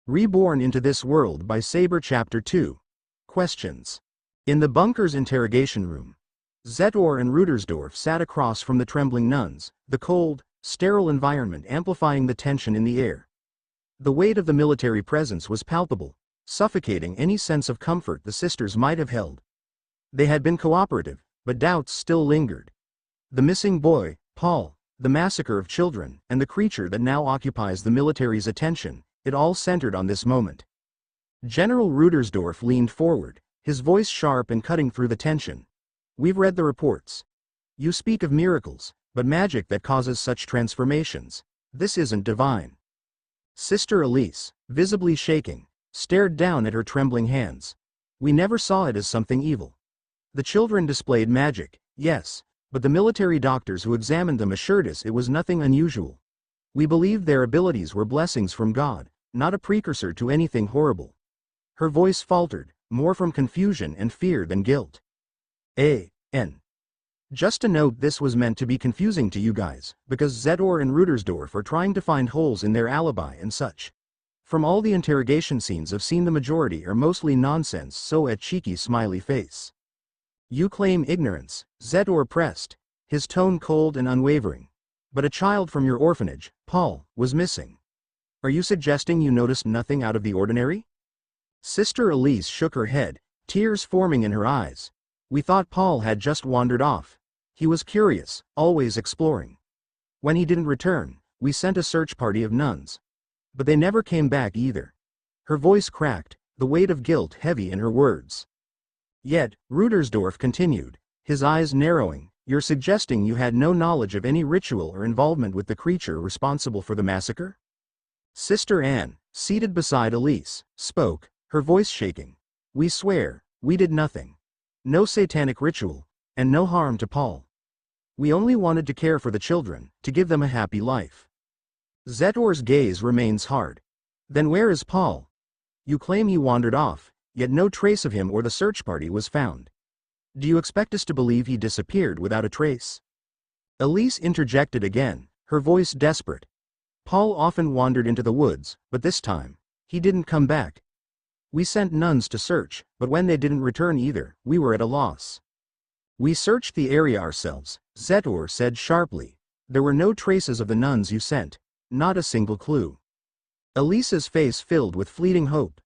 Reborn into this world by Saber Chapter 2. Questions. In the bunker's interrogation room, Zetor and Rudersdorf sat across from the trembling nuns, the cold, sterile environment amplifying the tension in the air. The weight of the military presence was palpable, suffocating any sense of comfort the sisters might have held. They had been cooperative, but doubts still lingered. The missing boy, Paul, the massacre of children, and the creature that now occupies the military's attention, it all centered on this moment. General Rudersdorf leaned forward, his voice sharp and cutting through the tension. "We've read the reports. You speak of miracles, but magic that causes such transformations, this isn't divine." Sister Elise, visibly shaking, stared down at her trembling hands. "We never saw it as something evil. The children displayed magic, yes, but the military doctors who examined them assured us it was nothing unusual. We believed their abilities were blessings from God, not a precursor to anything horrible." Her voice faltered, more from confusion and fear than guilt. A.N. Just a note, this was meant to be confusing to you guys, because Zetor and Rudersdorf are trying to find holes in their alibi and such. From all the interrogation scenes I've seen, the majority are mostly nonsense, so a cheeky smiley face. "You claim ignorance," Zetor pressed, his tone cold and unwavering. "But a child from your orphanage, Paul, was missing. Are you suggesting you noticed nothing out of the ordinary?" Sister Elise shook her head, tears forming in her eyes. "We thought Paul had just wandered off. He was curious, always exploring. When he didn't return, we sent a search party of nuns. But they never came back either." Her voice cracked, the weight of guilt heavy in her words. "Yet," Rudersdorf continued, his eyes narrowing, "you're suggesting you had no knowledge of any ritual or involvement with the creature responsible for the massacre?" Sister Anne, seated beside Elise, spoke, her voice shaking. "We swear, we did nothing. No satanic ritual, and no harm to Paul. We only wanted to care for the children, to give them a happy life." Zetor's gaze remains hard. "Then where is Paul? You claim he wandered off, yet no trace of him or the search party was found. Do you expect us to believe he disappeared without a trace?" Elise interjected again, her voice desperate. "Paul often wandered into the woods, but this time, he didn't come back. We sent nuns to search, but when they didn't return either, we were at a loss." "We searched the area ourselves," Zetor said sharply. "There were no traces of the nuns you sent, not a single clue." Elise's face filled with fleeting hope.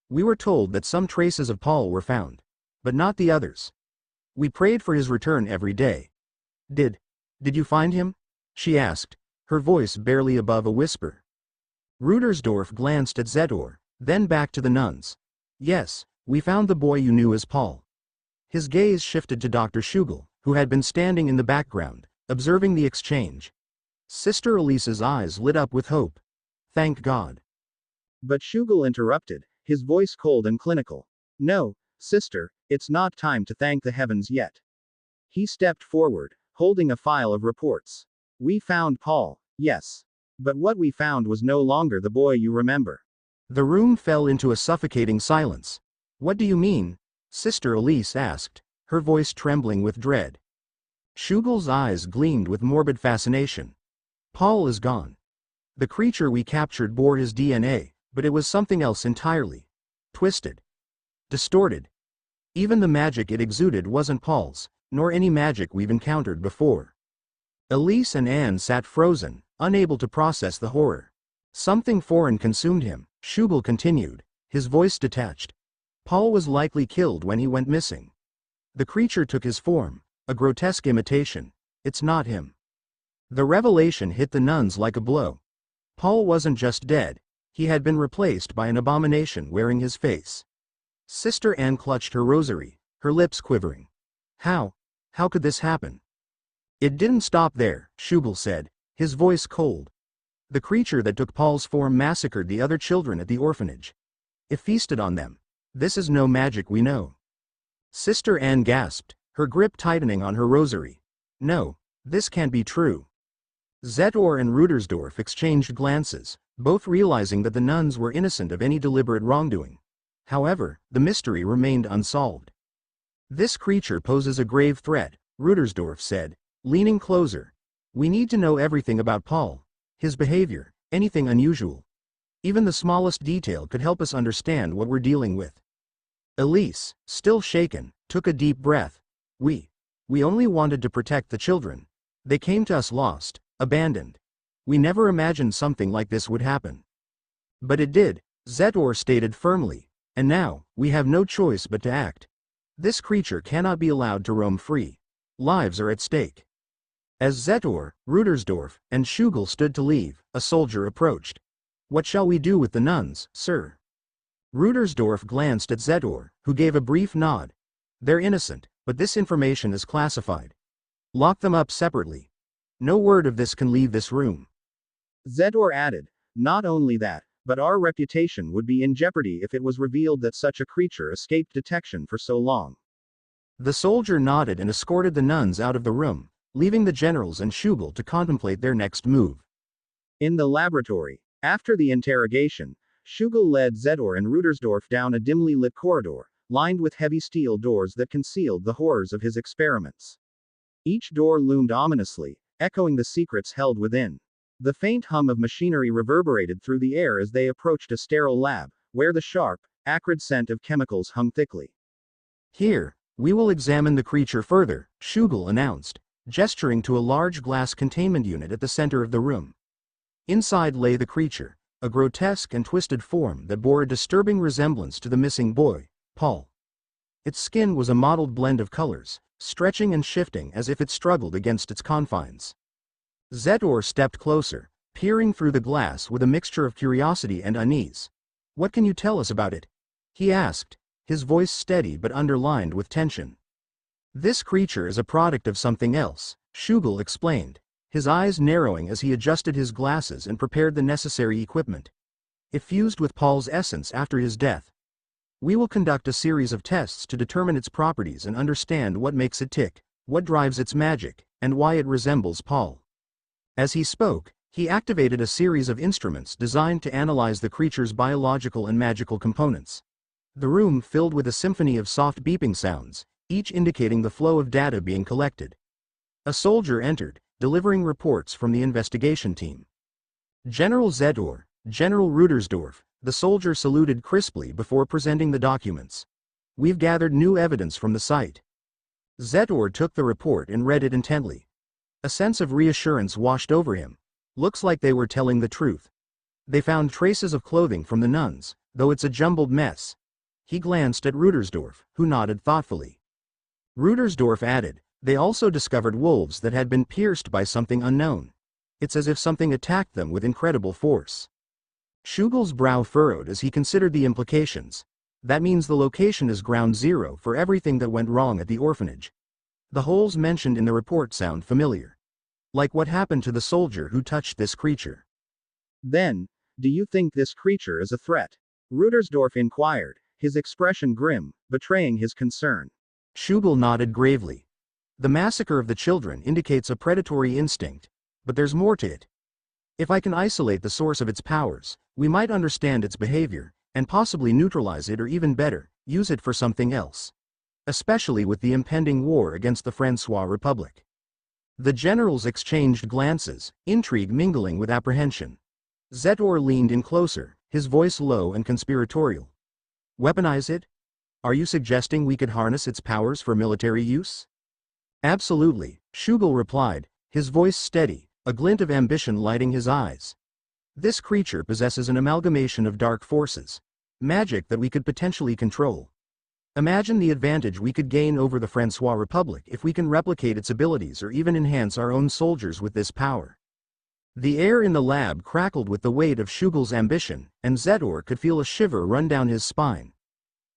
"We were told that some traces of Paul were found, but not the others. We prayed for his return every day." Did you find him?" she asked, her voice barely above a whisper. Rudersdorf glanced at Zetor, then back to the nuns. "Yes, we found the boy you knew as Paul." His gaze shifted to Dr. Schugel, who had been standing in the background, observing the exchange. Sister Elise's eyes lit up with hope. "Thank God." But Schugel interrupted, his voice cold and clinical. "No, sister, it's not time to thank the heavens yet." He stepped forward, holding a file of reports. "We found Paul, yes. But what we found was no longer the boy you remember." The room fell into a suffocating silence. "What do you mean?" Sister Elise asked, her voice trembling with dread. Schugel's eyes gleamed with morbid fascination. "Paul is gone. The creature we captured bore his DNA, but it was something else entirely. Twisted. Distorted. Even the magic it exuded wasn't Paul's, nor any magic we've encountered before." Elise and Anne sat frozen, unable to process the horror. "Something foreign consumed him," Schugel continued, his voice detached. "Paul was likely killed when he went missing. The creature took his form, a grotesque imitation. It's not him." The revelation hit the nuns like a blow. Paul wasn't just dead, he had been replaced by an abomination wearing his face. Sister Anne clutched her rosary, her lips quivering. How could this happen?" "It didn't stop there," Schugel said, his voice cold. "The creature that took Paul's form massacred the other children at the orphanage. It feasted on them. This is no magic we know." Sister Anne gasped, her grip tightening on her rosary. "No, this can't be true." Zetor and Rudersdorf exchanged glances, both realizing that the nuns were innocent of any deliberate wrongdoing. However, the mystery remained unsolved. "This creature poses a grave threat," Rudersdorf said, leaning closer. "We need to know everything about Paul, his behavior, anything unusual." Even the smallest detail could help us understand what we're dealing with. Elise, still shaken, took a deep breath. We only wanted to protect the children. They came to us lost, abandoned. We never imagined something like this would happen. But it did, Zetor stated firmly, and now, we have no choice but to act. This creature cannot be allowed to roam free. Lives are at stake. As Zetor, Rudersdorf, and Schugel stood to leave, a soldier approached. What shall we do with the nuns, sir? Rudersdorf glanced at Zetor, who gave a brief nod. They're innocent, but this information is classified. Lock them up separately. No word of this can leave this room. Zetor added, not only that, but our reputation would be in jeopardy if it was revealed that such a creature escaped detection for so long. The soldier nodded and escorted the nuns out of the room, leaving the generals and Schugel to contemplate their next move. In the laboratory, after the interrogation, Schugel led Zetor and Rudersdorf down a dimly lit corridor, lined with heavy steel doors that concealed the horrors of his experiments. Each door loomed ominously, echoing the secrets held within. The faint hum of machinery reverberated through the air as they approached a sterile lab, where the sharp, acrid scent of chemicals hung thickly. Here, we will examine the creature further, Schugel announced, gesturing to a large glass containment unit at the center of the room. Inside lay the creature, a grotesque and twisted form that bore a disturbing resemblance to the missing boy, Paul. Its skin was a mottled blend of colors, stretching and shifting as if it struggled against its confines. Zetor stepped closer, peering through the glass with a mixture of curiosity and unease. What can you tell us about it? He asked, his voice steady but underlined with tension. This creature is a product of something else, Schugel explained, his eyes narrowing as he adjusted his glasses and prepared the necessary equipment. It fused with Paul's essence after his death. We will conduct a series of tests to determine its properties and understand what makes it tick, what drives its magic, and why it resembles Paul. As he spoke, he activated a series of instruments designed to analyze the creature's biological and magical components. The room filled with a symphony of soft beeping sounds, each indicating the flow of data being collected. A soldier entered, delivering reports from the investigation team. General Zetor, General Rudersdorf, the soldier saluted crisply before presenting the documents. We've gathered new evidence from the site. Zetor took the report and read it intently. A sense of reassurance washed over him. Looks like they were telling the truth. They found traces of clothing from the nuns, though it's a jumbled mess. He glanced at Rudersdorf, who nodded thoughtfully. Rudersdorf added, they also discovered wolves that had been pierced by something unknown. It's as if something attacked them with incredible force. Schugel's brow furrowed as he considered the implications. That means the location is ground zero for everything that went wrong at the orphanage. The holes mentioned in the report sound familiar. Like what happened to the soldier who touched this creature. Then, do you think this creature is a threat? Rudersdorf inquired, his expression grim, betraying his concern. Schugel nodded gravely. The massacre of the children indicates a predatory instinct, but there's more to it. If I can isolate the source of its powers, we might understand its behavior, and possibly neutralize it or even better, use it for something else. Especially with the impending war against the Francois Republic. The generals exchanged glances, intrigue mingling with apprehension. Zetor leaned in closer, his voice low and conspiratorial. Weaponize it? Are you suggesting we could harness its powers for military use? Absolutely, Schugel replied, his voice steady, a glint of ambition lighting his eyes. This creature possesses an amalgamation of dark forces, magic that we could potentially control. Imagine the advantage we could gain over the Francois Republic if we can replicate its abilities or even enhance our own soldiers with this power. The air in the lab crackled with the weight of Schugel's ambition, and Zetor could feel a shiver run down his spine.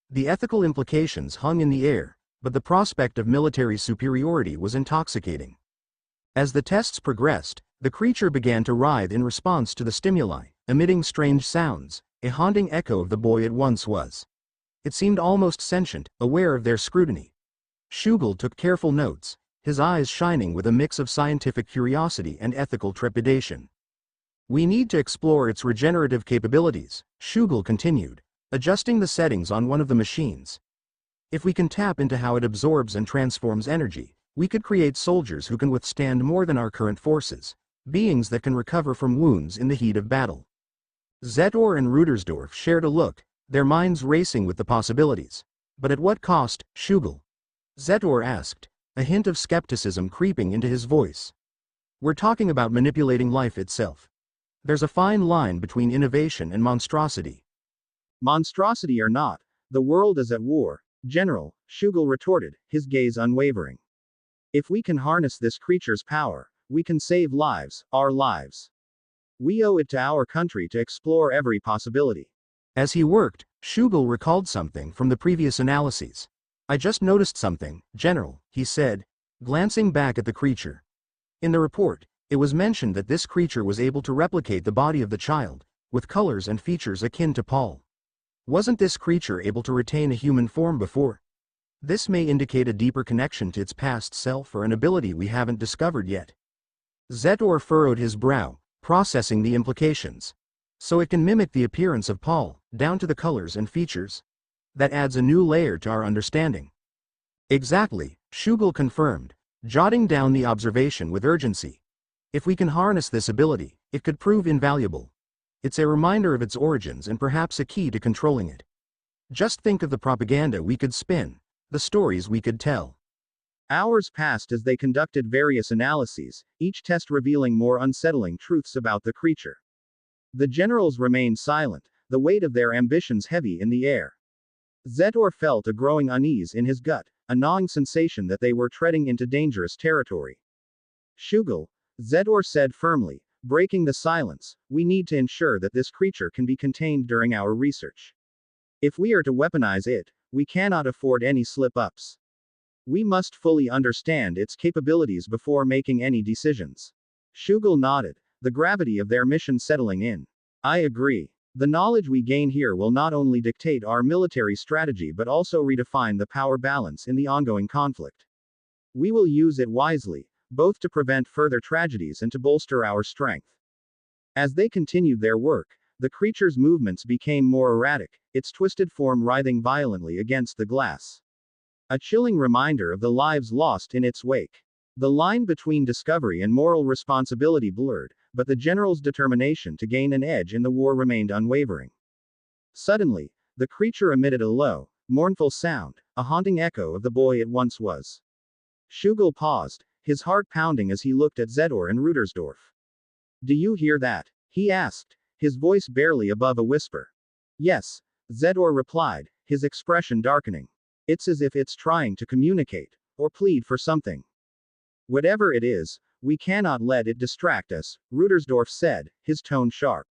The ethical implications hung in the air, but the prospect of military superiority was intoxicating. As the tests progressed, the creature began to writhe in response to the stimuli, emitting strange sounds, a haunting echo of the boy it once was. It seemed almost sentient, aware of their scrutiny. Schugel took careful notes, his eyes shining with a mix of scientific curiosity and ethical trepidation. We need to explore its regenerative capabilities, Schugel continued, adjusting the settings on one of the machines. If we can tap into how it absorbs and transforms energy, we could create soldiers who can withstand more than our current forces, beings that can recover from wounds in the heat of battle. Zetor and Rudersdorf shared a look, their minds racing with the possibilities. But at what cost, Shugel? Zetor asked, a hint of skepticism creeping into his voice. We're talking about manipulating life itself. There's a fine line between innovation and monstrosity. Monstrosity or not, the world is at war, General, Shugel retorted, his gaze unwavering. If we can harness this creature's power, we can save lives, our lives. We owe it to our country to explore every possibility. As he worked, Shugel recalled something from the previous analyses. I just noticed something, General, he said, glancing back at the creature. In the report, it was mentioned that this creature was able to replicate the body of the child, with colors and features akin to Paul. Wasn't this creature able to retain a human form before? This may indicate a deeper connection to its past self or an ability we haven't discovered yet. Zetor furrowed his brow, processing the implications. So it can mimic the appearance of Paul, down to the colors and features? That adds a new layer to our understanding. Exactly, Shugel confirmed, jotting down the observation with urgency. If we can harness this ability, it could prove invaluable. It's a reminder of its origins and perhaps a key to controlling it. Just think of the propaganda we could spin, the stories we could tell. Hours passed as they conducted various analyses, each test revealing more unsettling truths about the creature. The generals remained silent, the weight of their ambitions heavy in the air. Zetor felt a growing unease in his gut, a gnawing sensation that they were treading into dangerous territory. Shugel, Zetor said firmly, breaking the silence, we need to ensure that this creature can be contained during our research. If we are to weaponize it, we cannot afford any slip-ups. We must fully understand its capabilities before making any decisions. Shugel nodded, the gravity of their mission settling in. I agree. The knowledge we gain here will not only dictate our military strategy but also redefine the power balance in the ongoing conflict. We will use it wisely, both to prevent further tragedies and to bolster our strength. As they continued their work, the creature's movements became more erratic, its twisted form writhing violently against the glass. A chilling reminder of the lives lost in its wake. The line between discovery and moral responsibility blurred, but the general's determination to gain an edge in the war remained unwavering. Suddenly, the creature emitted a low, mournful sound, a haunting echo of the boy it once was. Shugel paused, his heart pounding as he looked at Zetor and Rudersdorf. Do you hear that? He asked, his voice barely above a whisper. Yes, Zetor replied, his expression darkening. It's as if it's trying to communicate, or plead for something. Whatever it is, we cannot let it distract us, Rudersdorf said, his tone sharp.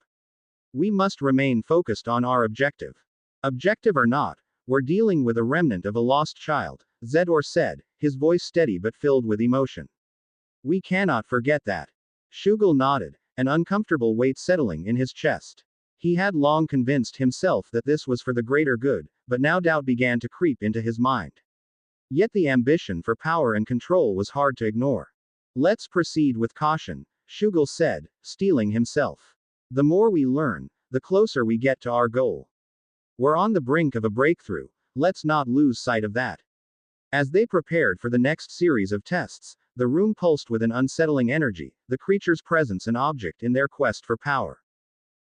We must remain focused on our objective. Objective or not, we're dealing with a remnant of a lost child, Zetor said, his voice steady but filled with emotion. We cannot forget that. Shugel nodded, an uncomfortable weight settling in his chest. He had long convinced himself that this was for the greater good, but now doubt began to creep into his mind. Yet the ambition for power and control was hard to ignore. Let's proceed with caution, Shugel said, steeling himself. The more we learn, the closer we get to our goal. We're on the brink of a breakthrough, let's not lose sight of that. As they prepared for the next series of tests, the room pulsed with an unsettling energy, the creature's presence an object in their quest for power.